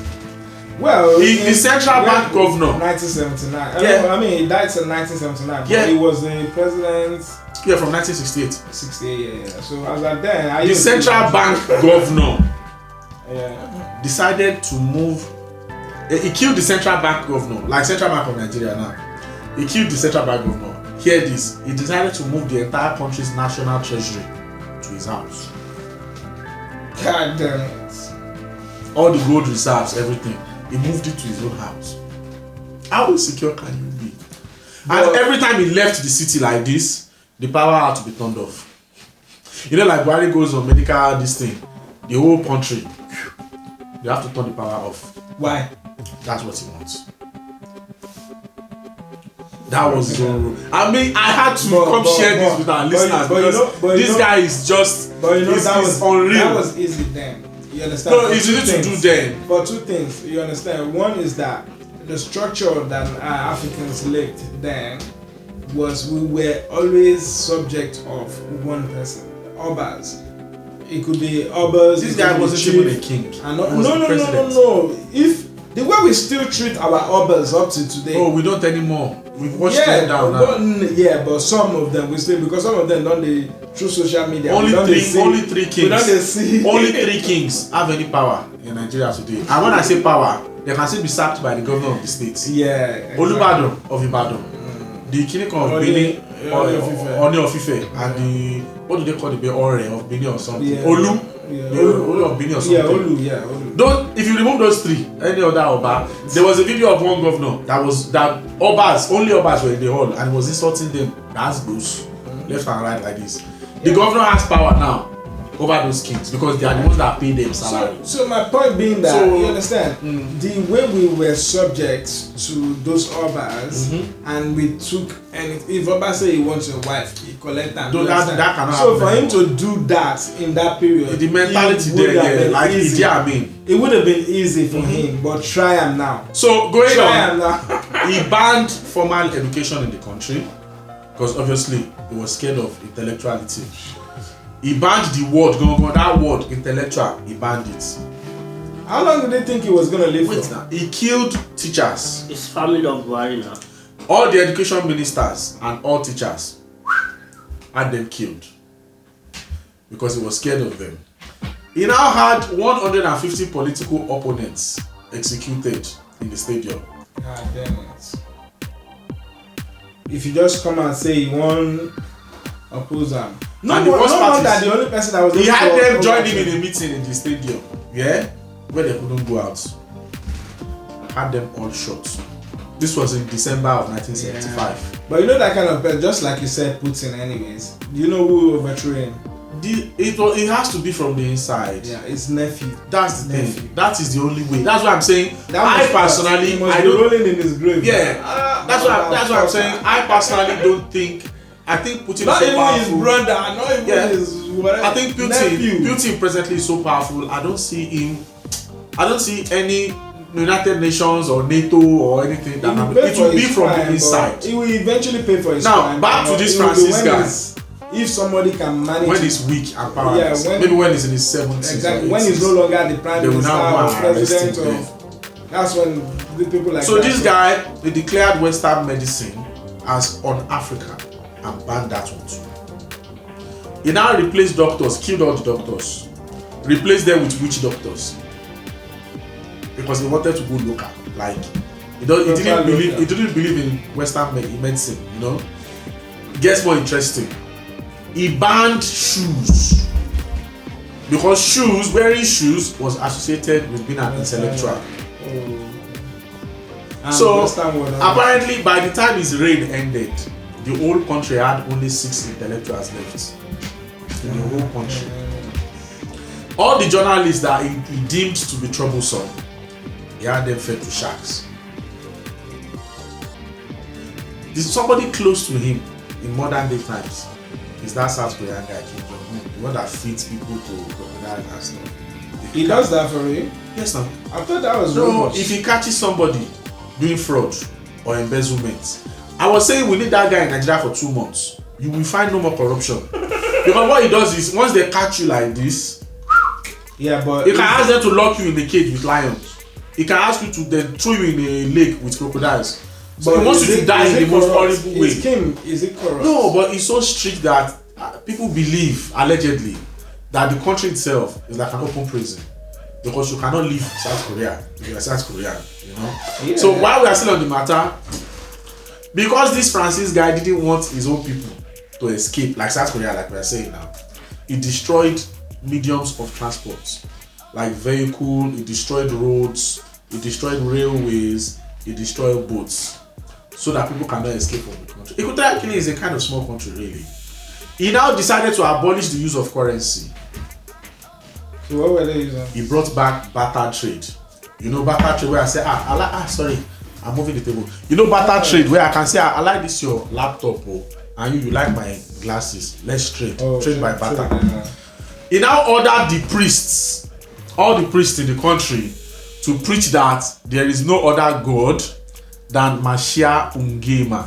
Well, the central bank governor. 1979. Yeah. He died in 1979. Yeah. He was the president. Yeah, from 1968. 68. Yeah. So as at then, the central bank governor. Yeah. Decided to move. He killed the central bank governor, like Central Bank of Nigeria now. He killed the central bank governor. Hear this. He decided to move the entire country's national treasury to his house. God damn it. All the gold reserves, everything. He moved it to his own house. How insecure can you be? And every time he left the city like this, the power had to be turned off. You know, like Buhari goes on medical this thing, the whole country, they have to turn the power off. Why? That's what he wants. That was his own rule. I mean, I had to share this with our listeners because this guy is just. But that was unreal. That was easy then. You understand? No, it's easy to do then. But two things, you understand? One is that the structure that Africans lived then was we were always subject of one person, Obas. It could be Obas. This guy wasn't even a king. No. If the way we still treat our Obas up to today. Oh, we don't anymore. We've watched them down now. But some of them we still, because some of them don't they through social media. Only three kings. We don't they see. Only 3 kings have any power in Nigeria today. And when I say power, they can still be sacked by the governor of the state. Yeah. Exactly. Olubadan of Ibadan, the Kinikan of Benin, Oni of Ife, and the what do they call the Ore of Benin or something? Yeah. Olu of Benin or something. Olu. Don't, if you remove those 3, any other Oba, there was a video of one governor that Obas, only Obas were in the hall, and he was insulting them. That's those left and right like this. The governor has power now over those kings because they are the ones that pay them salary. So my point being that you understand the way we were subject to those Obas and we took, and if Oba say he wants a wife, he collect them. That cannot so happen for him anymore. to do that in that period, The mentality there, like easy. It would have been easy for him, but try him now. So going Try on, him now. he banned formal education in the country because obviously he was scared of intellectuality. He banned the word, that word, intellectual, he banned it. How long did they think he was going to live Wait for? now, he killed teachers. His family of Buhari now. All the education ministers and all teachers had them killed because he was scared of them. He now had 150 political opponents executed in the stadium. God damn it. If you just come and say you want oppose him. And the worst part is, that the only person that was he had them join him in a meeting in the stadium, where they couldn't go out. Had them all shot. This was in December of 1975. Yeah. But you know that kind of person, just like you said, Putin anyways. Do you know who overthrew him? It has to be from the inside. Yeah, his nephew. That's the thing. That is the only way. That's what I'm saying. He must be rolling in his grave. Yeah. That's what I'm saying. I personally don't think. I think Putin not is so powerful. His brother, not even his whatever. I think Putin presently is so powerful. I don't see any United Nations or NATO or anything that it will be from the inside. He will eventually pay for his Now crime. back to this Francis guy. If somebody can manage when he's weak and powerless, maybe when he's in his 70s. Exactly. When he's no longer the prime minister or president that's when the people like so that. So this guy, they declared Western medicine as un-African and banned that one too. He now replaced doctors, killed all the doctors, replaced them with witch doctors because he wanted to go local. Like he didn't believe in Western medicine. You know. Gets more interesting. He banned shoes because wearing shoes was associated with being an intellectual. So apparently, by the time his reign ended, the whole country had only 6 intellectuals left in the whole country. All the journalists that he deemed to be troublesome, he had them fed to sharks. There's somebody close to him in modern day times. Is that South Korean guy Kim Jong-un, the one that feeds people to crocodiles and stuff. He does that for real? Yes, no. I thought that was no. If he catches somebody doing fraud or embezzlement, I was saying we need that guy in Nigeria for 2 months. You will find no more corruption. Because what he does is once they catch you like this, but he can ask them to lock you in a cage with lions. He can ask you to then throw you in a lake with crocodiles. So he wants you to die in the most horrible way. Is it corrupt? No, but he's so strict that people believe, allegedly, that the country itself is like an open prison. Because you cannot leave South Korea if you are South Korean, you know? Yeah. So while we are still on the matter, because this Francis guy didn't want his own people to escape, like South Korea, like we are saying now, he destroyed mediums of transport, like vehicle, he destroyed roads, he destroyed railways, he destroyed boats, so that people cannot escape from the country. Equatorial Guinea is a kind of small country, really. He now decided to abolish the use of currency. So what were they using? He brought back barter trade. You know barter trade where I say, sorry, I'm moving the table. You know barter trade where I can say, I like this your laptop, and you like my glasses. Let's trade. Trade by barter. He now ordered the priests all the priests in the country to preach that there is no other God than Mashia Nguema.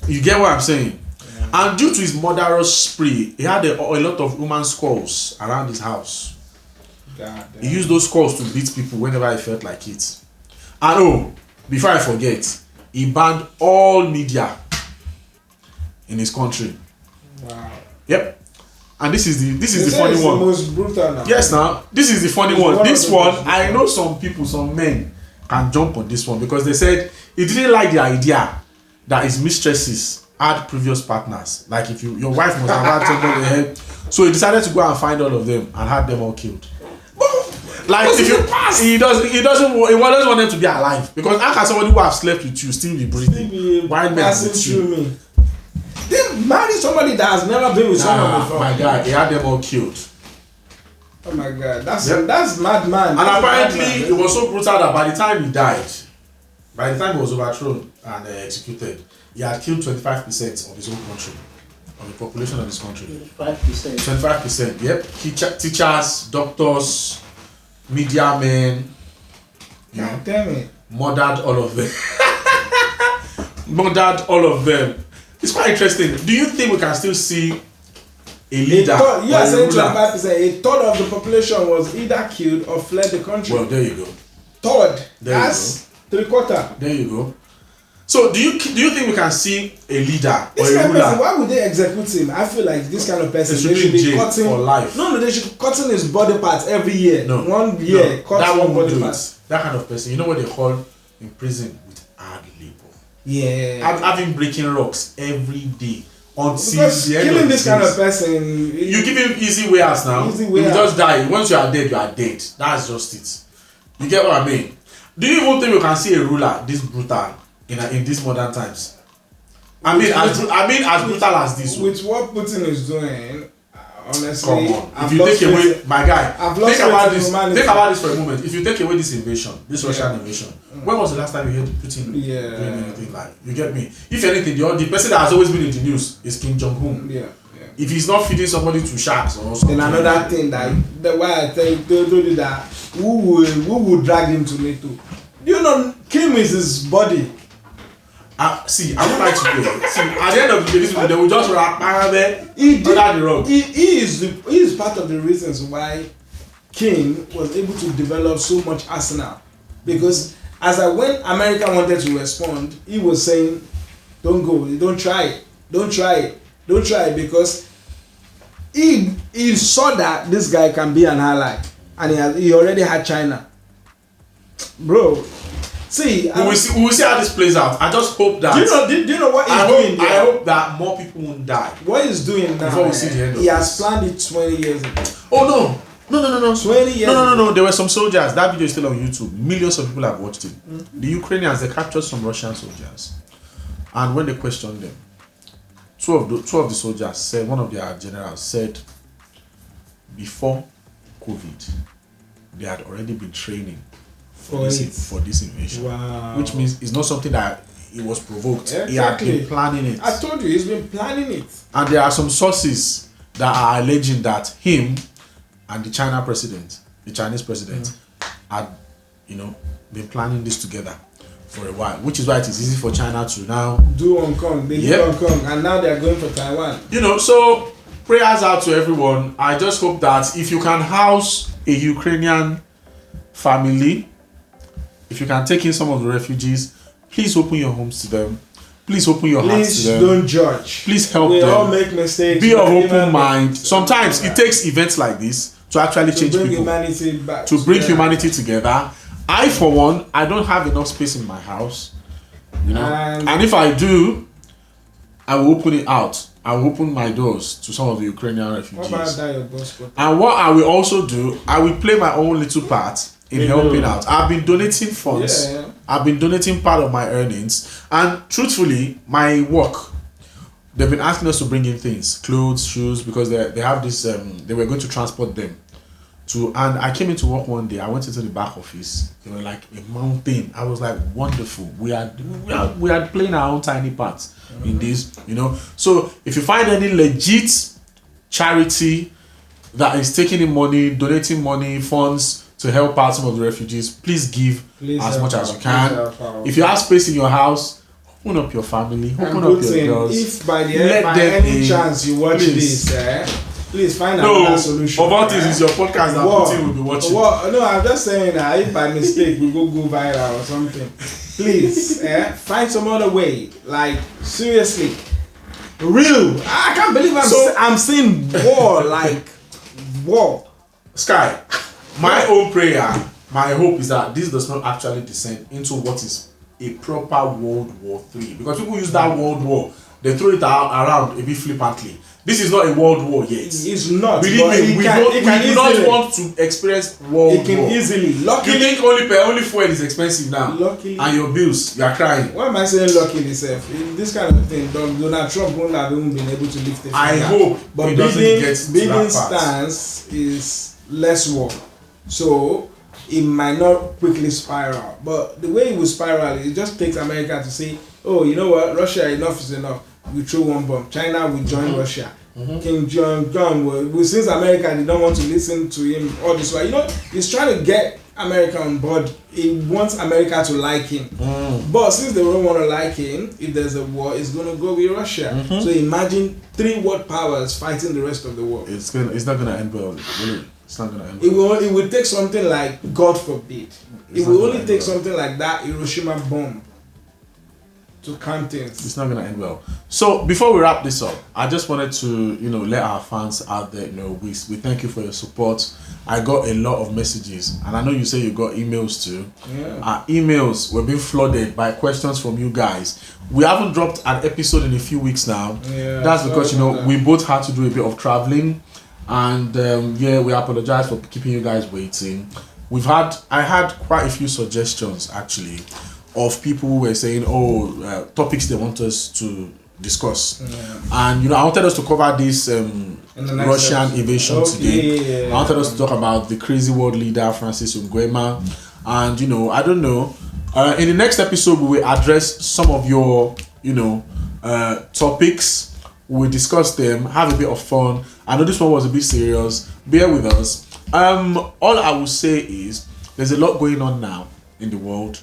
You get what I'm saying? Yeah. And due to his murderous spree, he had a lot of human skulls around his house. He used those skulls to beat people whenever he felt like it. And before I forget, he banned all media in his country. Wow. Yep. And this is the funny one. The most brutal now. Yes, now this is the funny one. This one, I know some men can jump on this one because they said he didn't like the idea that his mistresses had previous partners. Like if your wife must have had something on the head, so he decided to go and find all of them and had them all killed. Like if he doesn't want them to be alive, because how can somebody who have slept with you still be breathing? Why men with you? They marry somebody that has never been with someone before. My God, he had them all killed. Oh my God, that's madman. And apparently it was so brutal that by the time he died, by the time he was overthrown and executed, he had killed 25% of his own country, of the population of his country. 25%. 25%. Yep. Teachers, doctors, media men. God damn it. Murdered all of them. Murdered all of them. It's quite interesting. Do you think we can still see a leader? You are saying 25%. A third of the population was either killed or fled the country. Well, there you go. Third. That's 3/4. There you go. So do you think we can see a leader this or a kind ruler? Of person, why would they execute him? I feel like this kind of person They should be cutting for life. No, they should be cutting his body parts every year. No, 1 year, cut that one one body do part. it. That kind of person, you know what they call in prison with hard labor. Yeah, I've been breaking rocks every day until because the end killing of this kind of person, you give him easy way out now. Easy way you out. just die. Once you are dead, you are dead. That's just it. You get what I mean? Do you even think we can see a ruler this brutal in these modern times? I mean, as brutal as this. With what Putin is doing, honestly, Come on. If you take away, my guy, think about this for a moment. If you take away this invasion, this Russian invasion, when was the last time you heard Putin doing anything like? You get me? If anything, the person that has always been in the news is Kim Jong-un. Yeah. If he's not feeding somebody to sharks or something. Then another thing that why I told you that who will drag him to NATO? You know, Kim is his body. See, I would like to go. See, at the end of the day, this people, they will just wrap under the rug. He is part of the reasons why Kim was able to develop so much arsenal. Because when America wanted to respond, he was saying, "Don't go, don't try it, don't try it, don't try it," because he saw that this guy can be an ally, and he already had China, bro. See, we will see how this plays out. I just hope that. Do you know what he's doing there? I hope that more people won't die. What he's doing now, before we see the end of he has planned it 20 years ago. Oh no. 20 years No. There were some soldiers. That video is still on YouTube. Millions of people have watched it. Mm-hmm. The Ukrainians, they captured some Russian soldiers, and when they questioned them, two of the soldiers said, one of their generals said, before COVID, they had already been training for this invasion. Wow. Which means it's not something that it was provoked. Exactly. He had been planning it. I told you, he's been planning it. And there are some sources that are alleging that him and the Chinese president, had, been planning this together for a while. Which is why it is easy for China to now do Hong Kong. They do Hong Kong, and now they are going for Taiwan. So prayers out to everyone. I just hope that if you can house a Ukrainian family, if you can take in some of the refugees, please open your homes to them. Please open your hearts to them. Please don't judge. Please help them. We all make mistakes. Be of open mind. Sometimes it takes events like this to actually change people. Humanity back. To bring humanity together. I, for one, I don't have enough space in my house. And if I do, I will open it out. I will open my doors to some of the Ukrainian refugees. What about that, your boss? And what I will also do, I will play my own little part in helping out. I've been donating funds. Yeah. I've been donating part of my earnings. And truthfully, my work, they've been asking us to bring in things, clothes, shoes, because they have this, they were going to transport them. And I came into work one day, I went into the back office, they were like a mountain. I was like, wonderful. We are playing our own tiny parts in this, So if you find any legit charity that is taking in money, donating money, funds to help out some of the refugees, please give as much as you can. If you have space in your house, open up your family, open up your doors. If by any chance you watch this, please find another solution. Of all things, is your podcast that Putin will be watching. No, I'm just saying that if by mistake we go viral or something, please find some other way. Like, seriously. Real. I can't believe I'm seeing war, like war. Sky, my own prayer, my hope is that this does not actually descend into what is a proper World War III. Because people use that World War, they throw it around a bit flippantly. This is not a world war yet. It's not. Believe me, we do not want to experience world war. It can easily. Luckily, you think only fuel is expensive now? Luckily, and your bills, you are crying. Why am I saying luckily, sir? This kind of thing, Donald Trump won't have even been able to lift it. I hope, but Biden's stance is less war, so it might not quickly spiral. But the way it will spiral, it just takes America to say, "Oh, you know what? Russia, enough is enough. We throw one bomb. China will join Russia." King John, since America did not want to listen to him all this while, he's trying to get America on board. He wants America to like him. But since they don't want to like him, if there's a war, it's going to go with Russia. So imagine 3 world powers fighting the rest of the world. It's not going to end well. Really. It's not going to end well. It will take something like, God forbid, it will only take something like that Hiroshima bomb to calm things. It's not going to end well. So before we wrap this up, I just wanted to let our fans out there we thank you for your support. I got a lot of messages, and I know you say you got emails too. Our emails were being flooded by questions from you guys. We haven't dropped an episode in a few weeks now. That's because we both had to do a bit of traveling, and we apologize for keeping you guys waiting. I had quite a few suggestions actually of people who were saying, topics they want us to discuss. And I wanted us to cover this Russian invasion today. I wanted us to talk about the crazy world leader Francis Nguema. And I don't know, in the next episode we will address some of your topics. We'll discuss them, have a bit of fun. I know this one was a bit serious, bear with us. All I will say is there's a lot going on now in the world.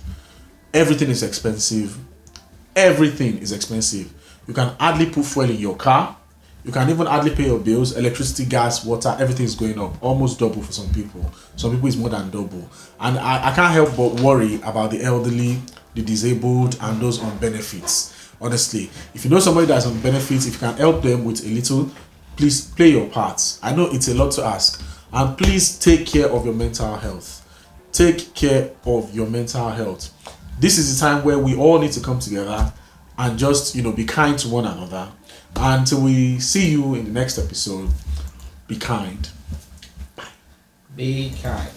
Everything is expensive. Everything is expensive. You can hardly put fuel in your car. You can even hardly pay your bills. Electricity, gas, water, everything is going up. Almost double for some people. Some people it's more than double. And I can't help but worry about the elderly, the disabled, and those on benefits. Honestly, if you know somebody that's on benefits, if you can help them with a little, please play your part. I know it's a lot to ask. And please take care of your mental health. Take care of your mental health. This is the time where we all need to come together and just, be kind to one another. Until we see you in the next episode, be kind. Be kind.